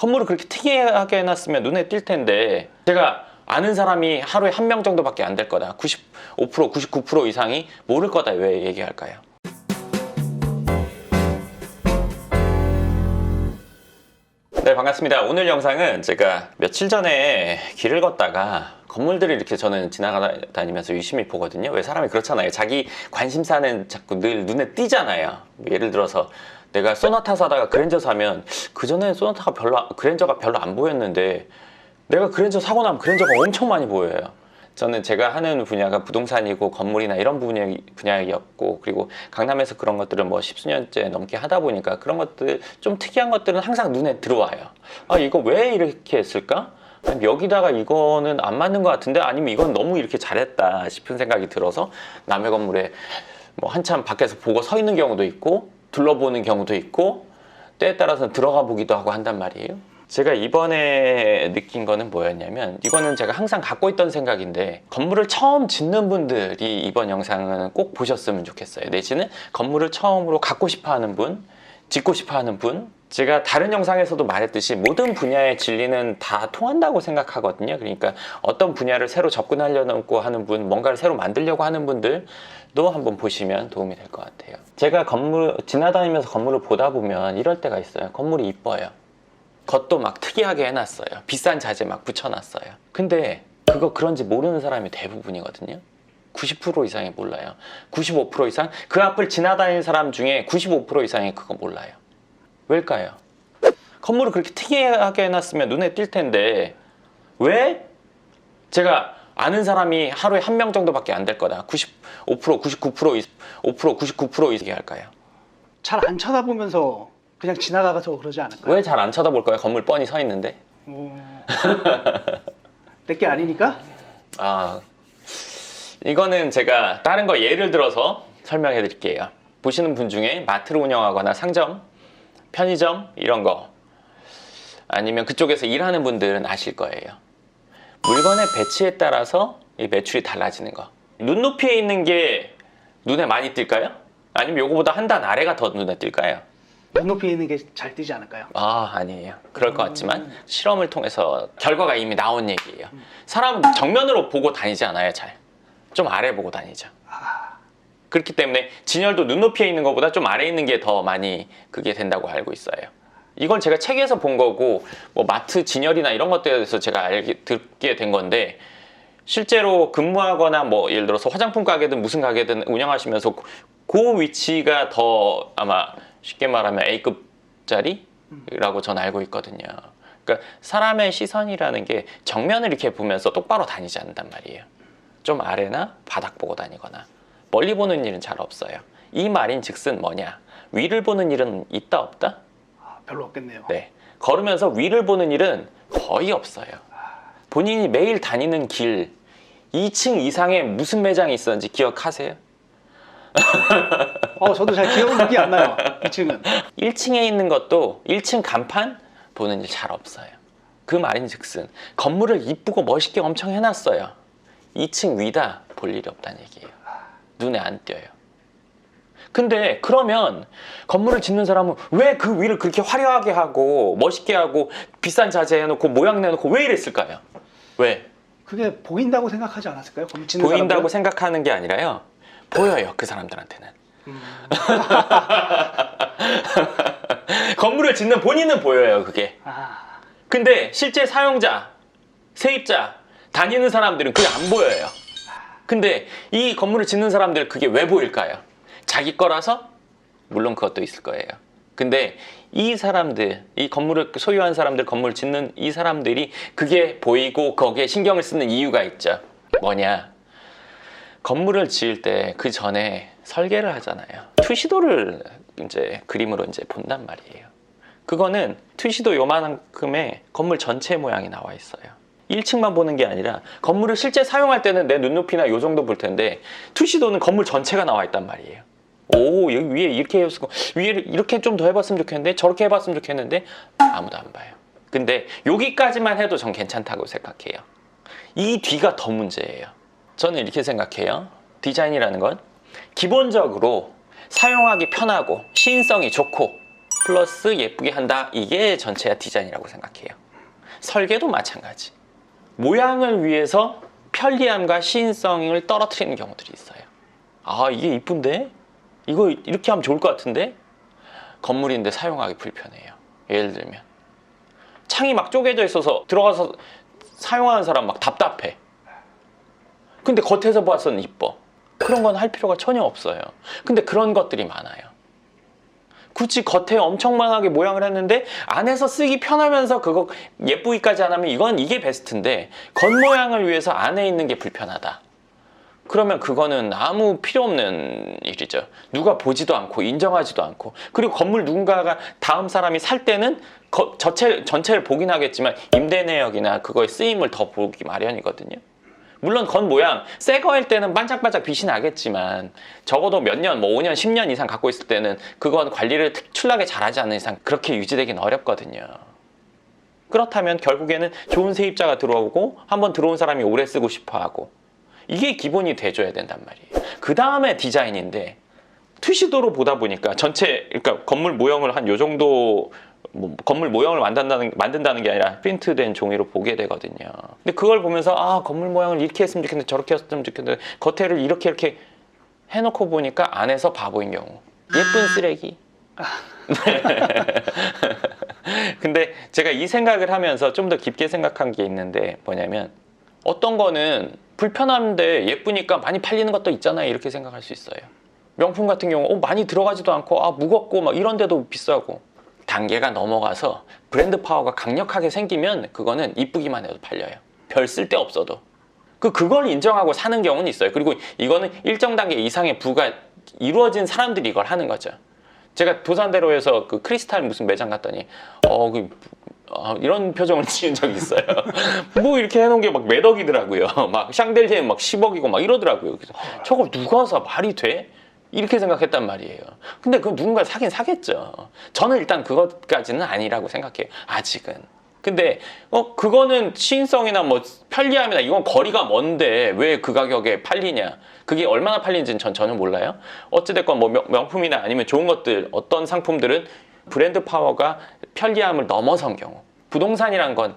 건물을 그렇게 특이하게 해놨으면 눈에 띌 텐데, 제가 아는 사람이 하루에 1명 정도밖에 안 될 거다, 95%, 99% 이상이 모를 거다, 왜 얘기할까요? 네, 반갑습니다. 오늘 영상은 제가 며칠 전에 길을 걷다가 건물들이 이렇게 저는 지나다니면서 유심히 보거든요. 왜 사람이 그렇잖아요. 자기 관심사는 자꾸 늘 눈에 띄잖아요. 예를 들어서 내가 소나타 사다가 그랜저 사면 그전에 그랜저가 별로 안 보였는데 내가 그랜저 사고 나면 그랜저가 엄청 많이 보여요. 저는 제가 하는 분야가 부동산이고 건물이나 이런 분야였고, 그리고 강남에서 그런 것들을 뭐 십수년째 넘게 하다 보니까 그런 것들, 좀 특이한 것들은 항상 눈에 들어와요. 아, 이거 왜 이렇게 했을까? 아니면 여기다가 이거는 안 맞는 것 같은데, 아니면 이건 너무 이렇게 잘했다 싶은 생각이 들어서 남의 건물에 뭐 한참 밖에서 보고 서 있는 경우도 있고 둘러보는 경우도 있고, 때에 따라서는 들어가 보기도 하고 한단 말이에요. 제가 이번에 느낀 거는 뭐였냐면, 이거는 제가 항상 갖고 있던 생각인데, 건물을 처음 짓는 분들이 이번 영상은 꼭 보셨으면 좋겠어요. 내지는 건물을 처음으로 갖고 싶어 하는 분, 짓고 싶어 하는 분. 제가 다른 영상에서도 말했듯이 모든 분야의 진리는 다 통한다고 생각하거든요. 그러니까 어떤 분야를 새로 접근하려고 하는 분, 뭔가를 새로 만들려고 하는 분들도 한번 보시면 도움이 될 것 같아요. 제가 지나다니면서 건물을 보다 보면 이럴 때가 있어요. 건물이 이뻐요. 겉도 막 특이하게 해놨어요. 비싼 자재 막 붙여놨어요. 근데 그거 그런지 모르는 사람이 대부분이거든요. 90% 이상이 몰라요. 95% 이상? 그 앞을 지나다니는 사람 중에 95% 이상이 그거 몰라요. 왜일까요? 건물을 그렇게 특이하게 해놨으면 눈에 띌 텐데, 왜 제가 아는 사람이 하루에 1명 정도밖에 안 될 거다, 95%, 99% 얘기할까요? 잘 안 쳐다보면서 그냥 지나가서 그러지 않을까요? 왜 잘 안 쳐다볼까요? 건물 뻔히 서 있는데. 내게 아니니까? 아, 이거는 제가 다른 거 예를 들어서 설명해 드릴게요. 보시는 분 중에 마트를 운영하거나 상점, 편의점 이런 거, 아니면 그쪽에서 일하는 분들은 아실 거예요. 물건의 배치에 따라서 이 매출이 달라지는 거. 눈높이에 있는 게 눈에 많이 띌까요? 아니면 요거보다 한 단 아래가 더 눈에 띌까요? 눈높이에 있는 게 잘 뜨지 않을까요? 아, 아니에요. 그럴 것 같지만 실험을 통해서 결과가 이미 나온 얘기예요. 사람은 정면으로 보고 다니지 않아요. 잘. 좀 아래 보고 다니죠. 그렇기 때문에 진열도 눈높이에 있는 것보다 좀 아래에 있는 게 더 많이 그게 된다고 알고 있어요. 이건 제가 책에서 본 거고, 뭐 마트 진열이나 이런 것들에서 제가 듣게 된 건데, 실제로 근무하거나 뭐 예를 들어서 화장품 가게든 무슨 가게든 운영하시면서 그 위치가 더 아마 쉽게 말하면 A급짜리라고 전 알고 있거든요. 그러니까 사람의 시선이라는 게 정면을 이렇게 보면서 똑바로 다니지 않는단 말이에요. 좀 아래나 바닥 보고 다니거나 멀리 보는 일은 잘 없어요. 이 말인 즉슨 뭐냐? 위를 보는 일은 있다 없다? 별로 없겠네요. 네, 걸으면서 위를 보는 일은 거의 없어요. 본인이 매일 다니는 길 2층 이상에 무슨 매장이 있었는지 기억하세요? 저도 잘 기억이 안 나요. 2층은. 1층에 있는 것도 1층 간판 보는 일 잘 없어요. 그 말인 즉슨 건물을 이쁘고 멋있게 엄청 해놨어요. 2층 위다 볼 일이 없다는 얘기예요. 눈에 안 띄어요. 근데 그러면 건물을 짓는 사람은 왜 그 위를 그렇게 화려하게 하고 멋있게 하고 비싼 자재 해놓고 모양 내놓고 왜 이랬을까요? 왜? 그게 보인다고 생각하지 않았을까요? 건물 짓는 보인다고 사람들은? 생각하는 게 아니라요, 보여요. 그 사람들한테는. 건물을 짓는 본인은 보여요, 그게. 근데 실제 사용자, 세입자, 다니는 사람들은 그게 안 보여요. 근데 이 건물을 짓는 사람들 그게 왜 보일까요? 자기 거라서? 물론 그것도 있을 거예요. 근데 이 사람들, 이 건물을 소유한 사람들, 건물을 짓는 이 사람들이 그게 보이고 거기에 신경을 쓰는 이유가 있죠. 뭐냐? 건물을 지을 때 그 전에 설계를 하잖아요. 투시도를 이제 그림으로 이제 본단 말이에요. 그거는 투시도 요만큼의 건물 전체 모양이 나와 있어요. 1층만 보는 게 아니라 건물을 실제 사용할 때는 내 눈높이나 요 정도 볼 텐데, 투시도는 건물 전체가 나와 있단 말이에요. 오, 여기 위에 이렇게 해서 위에 이렇게 좀 더 해봤으면 좋겠는데, 저렇게 해봤으면 좋겠는데, 아무도 안 봐요. 근데 여기까지만 해도 전 괜찮다고 생각해요. 이 뒤가 더 문제예요. 저는 이렇게 생각해요. 디자인이라는 건 기본적으로 사용하기 편하고 시인성이 좋고 플러스 예쁘게 한다. 이게 전체의 디자인이라고 생각해요. 설계도 마찬가지. 모양을 위해서 편리함과 시인성을 떨어뜨리는 경우들이 있어요. 아, 이게 이쁜데? 이거 이렇게 하면 좋을 것 같은데? 건물인데 사용하기 불편해요. 예를 들면 창이 막 쪼개져 있어서 들어가서 사용하는 사람 막 답답해. 근데 겉에서 봐서는 이뻐. 그런 건 할 필요가 전혀 없어요. 근데 그런 것들이 많아요. 굳이 겉에 엄청만하게 모양을 했는데 안에서 쓰기 편하면서 그거 예쁘기까지 안 하면 이게 베스트인데 겉모양을 위해서 안에 있는 게 불편하다. 그러면 그거는 아무 필요 없는 일이죠. 누가 보지도 않고 인정하지도 않고, 그리고 건물 누군가가 다음 사람이 살 때는 전체를 보긴 하겠지만 임대 내역이나 그거의 쓰임을 더 보기 마련이거든요. 물론 겉모양 새 거일 때는 반짝반짝 빛이 나겠지만 적어도 몇 년, 5년, 10년 이상 갖고 있을 때는 그건 관리를 특출나게 잘하지 않는 이상 그렇게 유지되긴 어렵거든요. 그렇다면 결국에는 좋은 세입자가 들어오고 한번 들어온 사람이 오래 쓰고 싶어하고, 이게 기본이 돼줘야 된단 말이에요. 그 다음에 디자인인데, 투시도로 보다 보니까 그러니까 건물 모형을 한 요 정도, 건물 모형을 만든다는 게 아니라 프린트된 종이로 보게 되거든요. 근데 그걸 보면서 아, 건물 모양을 이렇게 했으면 좋겠는데 저렇게 했으면 좋겠는데 겉에를 이렇게 해놓고 보니까 안에서 바보인 경우. 예쁜 쓰레기. 근데 제가 이 생각을 하면서 좀 더 깊게 생각한 게 있는데 뭐냐면, 어떤 거는 불편한데 예쁘니까 많이 팔리는 것도 있잖아요. 이렇게 생각할 수 있어요. 명품 같은 경우 많이 들어가지도 않고 무겁고 막 이런데도 비싸고. 단계가 넘어가서 브랜드 파워가 강력하게 생기면 그거는 이쁘기만 해도 팔려요. 별 쓸데 없어도. 그걸 인정하고 사는 경우는 있어요. 그리고 이거는 일정 단계 이상의 부가 이루어진 사람들이 이걸 하는 거죠. 제가 도산대로에서 그 크리스탈 무슨 매장 갔더니 이런 표정을 지은 적이 있어요. 뭐 이렇게 해놓은 게 막 몇 억이더라고요. 막 샹들리에 막 10억이고 막 이러더라고요. 그래서 저걸 누가 사? 말이 돼? 이렇게 생각했단 말이에요. 근데 그 누군가 사긴 사겠죠. 저는 일단 그것까지는 아니라고 생각해요. 아직은. 근데 그거는 시인성이나 뭐 편리함이나 이건 거리가 먼데 왜 그 가격에 팔리냐? 그게 얼마나 팔리는지는 전 전혀 몰라요. 어찌됐건 뭐 명품이나 아니면 좋은 것들, 어떤 상품들은 브랜드 파워가 편리함을 넘어선 경우, 부동산이란 건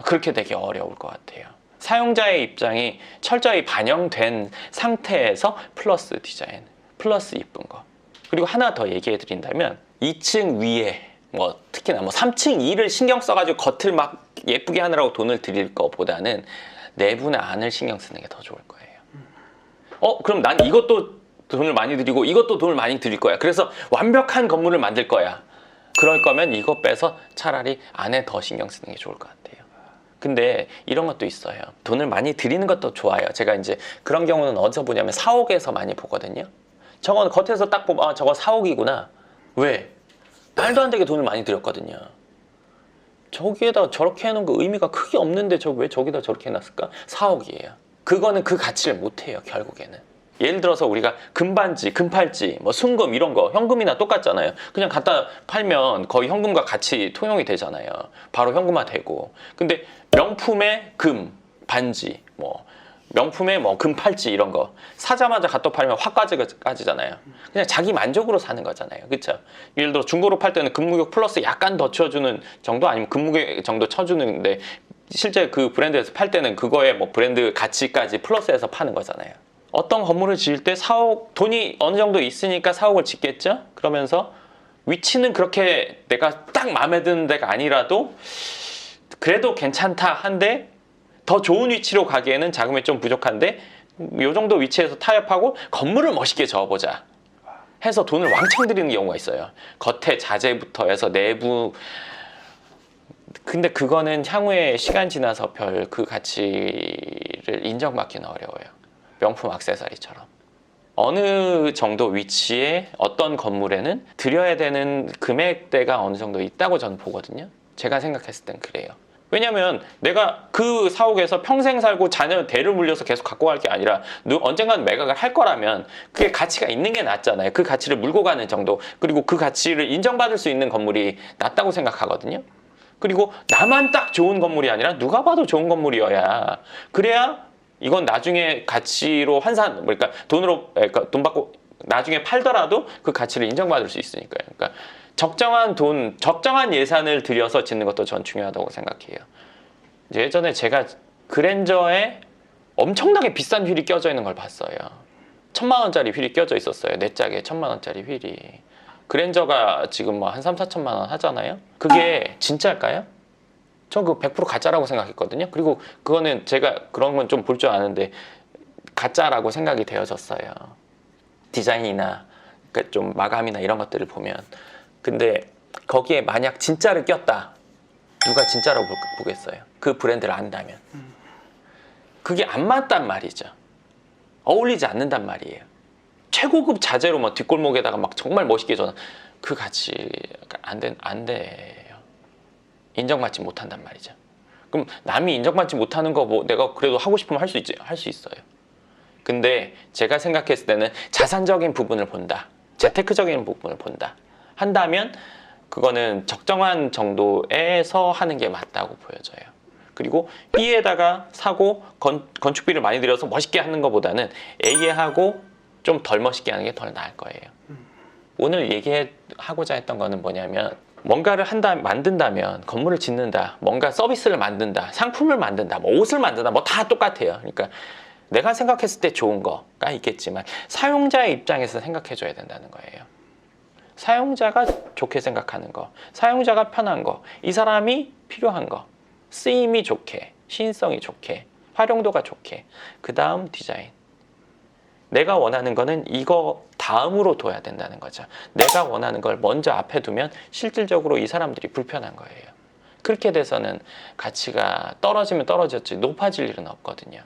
그렇게 되기 어려울 것 같아요. 사용자의 입장이 철저히 반영된 상태에서 플러스 디자인, 플러스 이쁜 거. 그리고 하나 더 얘기해 드린다면 2층 위에 특히나 3층 2를 신경 써가지고 겉을 막 예쁘게 하느라고 돈을 들일 것보다는 내부나 안을 신경 쓰는 게 더 좋을 거예요. 그럼 난 이것도 돈을 많이 들이고 이것도 돈을 많이 들일 거야. 그래서 완벽한 건물을 만들 거야. 그럴 거면 이거 빼서 차라리 안에 더 신경 쓰는 게 좋을 것 같아요. 근데 이런 것도 있어요. 돈을 많이 들이는 것도 좋아요. 제가 이제 그런 경우는 어디서 보냐면 사옥에서 많이 보거든요. 저건 겉에서 딱 보면 저거 사옥이구나. 왜? 말도 안 되게 돈을 많이 들였거든요. 저기에다 저렇게 해놓은 거 의미가 크게 없는데 왜 저기다 저렇게 해놨을까? 사옥이에요. 그거는 그 가치를 못해요, 결국에는. 예를 들어서 우리가 금반지, 금팔찌, 순금 이런 거 현금이나 똑같잖아요. 그냥 갖다 팔면 거의 현금과 같이 통용이 되잖아요. 바로 현금화 되고. 근데 명품의 금, 반지, 명품의 금팔찌 이런 거 사자마자 갖다 팔면 확 까지잖아요. 그냥 자기 만족으로 사는 거잖아요. 그렇죠? 예를 들어 중고로 팔 때는 금무역 플러스 약간 더 쳐주는 정도, 아니면 금무게 정도 쳐주는데 실제 그 브랜드에서 팔 때는 그거에 브랜드 가치까지 플러스해서 파는 거잖아요. 어떤 건물을 지을 때 돈이 어느 정도 있으니까 사옥을 짓겠죠? 그러면서 위치는 그렇게 내가 딱 마음에 드는 데가 아니라도 그래도 괜찮다 한데 더 좋은 위치로 가기에는 자금이 좀 부족한데 이 정도 위치에서 타협하고 건물을 멋있게 지어보자 해서 돈을 왕창 들이는 경우가 있어요. 겉에 자재부터 해서 내부. 근데 그거는 향후에 시간 지나서 별 그 가치를 인정받기는 어려워요. 명품 액세서리처럼. 어느 정도 위치에 어떤 건물에는 들여야 되는 금액대가 어느 정도 있다고 저는 보거든요. 제가 생각했을 땐 그래요. 왜냐면 내가 그 사옥에서 평생 살고 자녀 대를 물려서 계속 갖고 갈 게 아니라 언젠가는 매각을 할 거라면 그게 가치가 있는 게 낫잖아요. 그 가치를 물고 가는 정도, 그리고 그 가치를 인정받을 수 있는 건물이 낫다고 생각하거든요. 그리고 나만 딱 좋은 건물이 아니라 누가 봐도 좋은 건물이어야, 그래야 이건 나중에 가치로 그러니까 돈 받고 나중에 팔더라도 그 가치를 인정받을 수 있으니까요. 그러니까 적정한 돈, 적정한 예산을 들여서 짓는 것도 전 중요하다고 생각해요. 이제 예전에 제가 그랜저에 엄청나게 비싼 휠이 껴져 있는 걸 봤어요. 1,000만 원짜리 휠이 껴져 있었어요. 내 짝에 1,000만 원짜리 휠이. 그랜저가 지금 뭐 한 3, 4천만 원 하잖아요. 그게 진짜일까요? 전 그거 100% 가짜라고 생각했거든요. 그리고 그거는 제가 그런 건 좀 볼 줄 아는데 가짜라고 생각이 되어졌어요. 디자인이나 그러니까 좀 마감이나 이런 것들을 보면. 근데 거기에 만약 진짜를 꼈다. 누가 진짜라고 보겠어요? 그 브랜드를 안다면. 그게 안 맞단 말이죠. 어울리지 않는단 말이에요. 최고급 자재로 막 뒷골목에다가 막 정말 멋있게 전 그 가치 안 돼요. 인정받지 못한단 말이죠. 그럼 남이 인정받지 못하는 거 뭐 내가 그래도 하고 싶으면 할 수 있어요. 근데 제가 생각했을 때는 자산적인 부분을 본다. 재테크적인 부분을 본다. 한다면 그거는 적정한 정도에서 하는 게 맞다고 보여져요. 그리고 B에다가 사고 건축비를 많이 들여서 멋있게 하는 것보다는 A에 하고 좀 덜 멋있게 하는 게 더 나을 거예요. 오늘 얘기하고자 했던 거는 뭐냐면 뭔가를 만든다면 건물을 짓는다, 뭔가 서비스를 만든다, 상품을 만든다, 뭐 옷을 만든다, 뭐 다 똑같아요. 그러니까 내가 생각했을 때 좋은 거가 있겠지만 사용자의 입장에서 생각해 줘야 된다는 거예요. 사용자가 좋게 생각하는 거, 사용자가 편한 거, 이 사람이 필요한 거, 쓰임이 좋게, 시인성이 좋게, 활용도가 좋게, 그 다음 디자인. 내가 원하는 거는 이거 다음으로 둬야 된다는 거죠. 내가 원하는 걸 먼저 앞에 두면 실질적으로 이 사람들이 불편한 거예요. 그렇게 돼서는 가치가 떨어지면 떨어졌지 높아질 일은 없거든요.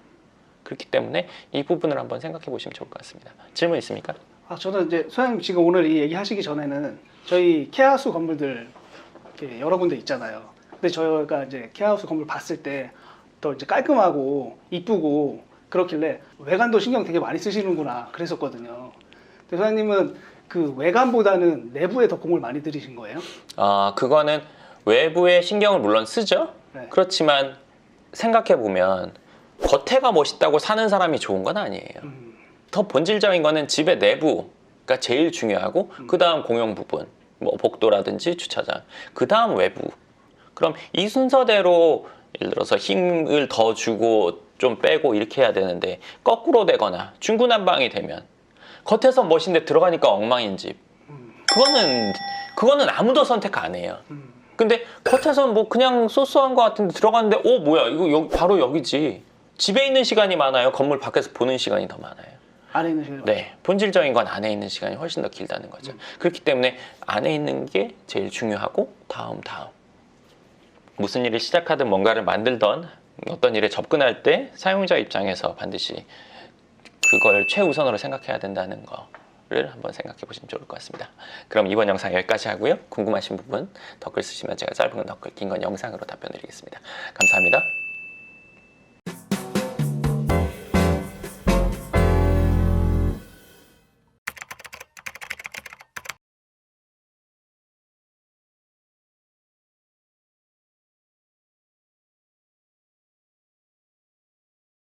그렇기 때문에 이 부분을 한번 생각해 보시면 좋을 것 같습니다. 질문 있습니까? 저는 이제 소장님 지금 오늘 이 얘기 하시기 전에는 저희 케하우스 건물들 이렇게 여러 군데 있잖아요. 근데 저희가 이제 케하우스 건물 봤을 때 더 이제 깔끔하고 이쁘고 그렇길래 외관도 신경 되게 많이 쓰시는구나 그랬었거든요. 근데 소장님은 그 외관보다는 내부에 더 공을 많이 들이신 거예요? 그거는 외부에 신경을 물론 쓰죠. 네. 그렇지만 생각해 보면 겉에가 멋있다고 사는 사람이 좋은 건 아니에요. 더 본질적인 거는 집의 내부가 제일 중요하고 그 다음 공용 부분, 뭐 복도라든지 주차장, 그 다음 외부. 그럼 이 순서대로 예를 들어서 힘을 더 주고 좀 빼고 이렇게 해야 되는데 거꾸로 되거나 중구난방이 되면 겉에서 멋인데 들어가니까 엉망인 집. 그거는 아무도 선택 안 해요. 근데 겉에서는 뭐 그냥 소소한 것 같은데 들어갔는데 뭐야 이거 바로 여기지. 집에 있는 시간이 많아요. 건물 밖에서 보는 시간이 더 많아요. 안에 있는 시간. 네, 본질적인 건 안에 있는 시간이 훨씬 더 길다는 거죠. 그렇기 때문에 안에 있는 게 제일 중요하고 다음. 무슨 일을 시작하든 뭔가를 만들던 어떤 일에 접근할 때 사용자 입장에서 반드시 그걸 최우선으로 생각해야 된다는 거를 한번 생각해 보시면 좋을 것 같습니다. 그럼 이번 영상 여기까지 하고요. 궁금하신 부분 댓글 쓰시면 제가 짧은 건 댓글, 긴 건 영상으로 답변 드리겠습니다. 감사합니다.